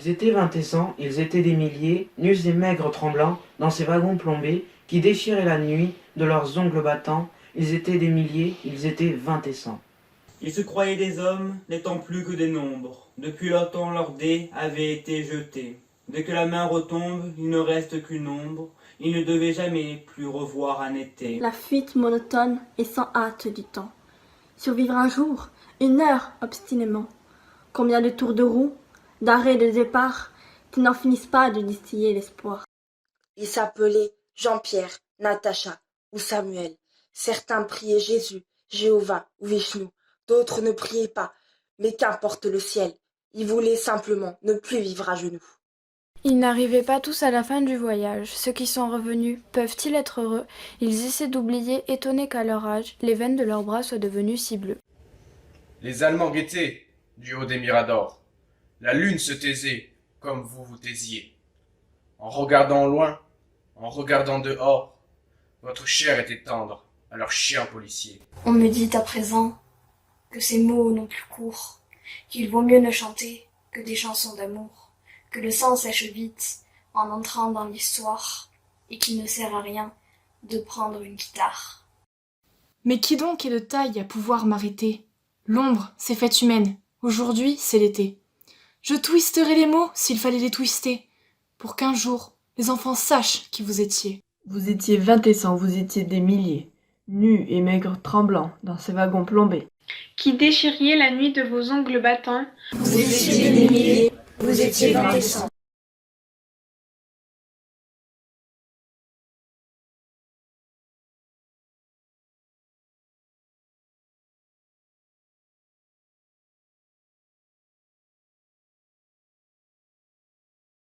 Ils étaient 20 et 100, ils étaient des milliers, nus et maigres tremblants, dans ces wagons plombés, qui déchiraient la nuit de leurs ongles battants. Ils étaient des milliers, ils étaient 20 et 100. Ils se croyaient des hommes, n'étant plus que des nombres. Depuis leur temps, leurs dés avaient été jetés. Dès que la main retombe, il ne reste qu'une ombre. Ils ne devaient jamais plus revoir un été. La fuite monotone et sans hâte du temps. Survivre un jour, une heure obstinément. Combien de tours de roue, d'arrêts de départ, qui n'en finissent pas de distiller l'espoir. Ils s'appelaient Jean-Pierre, Natacha ou Samuel. Certains priaient Jésus, Jéhovah ou Vishnu. D'autres ne priaient pas, mais qu'importe le ciel. Ils voulaient simplement ne plus vivre à genoux. Ils n'arrivaient pas tous à la fin du voyage. Ceux qui sont revenus peuvent-ils être heureux? Ils essaient d'oublier, étonnés qu'à leur âge, les veines de leurs bras soient devenues si bleues. Les Allemands guettaient du haut des miradors. La lune se taisait comme vous vous taisiez. En regardant au loin, en regardant dehors, votre chair était tendre à leur chien policier. On me dit à présent que ces mots n'ont plus cours, qu'il vaut mieux ne chanter que des chansons d'amour, que le sang sèche vite en entrant dans l'histoire, et qu'il ne sert à rien de prendre une guitare. Mais qui donc est de taille à pouvoir m'arrêter? L'ombre, c'est fête humaine. Aujourd'hui, c'est l'été. Je twisterai les mots s'il fallait les twister, pour qu'un jour, les enfants sachent qui vous étiez. Vous étiez 20 et 100, vous étiez des milliers, nus et maigres tremblants, dans ces wagons plombés. Qui déchiriez la nuit de vos ongles battants. Vous étiez des milliers, vous étiez 20 et 100.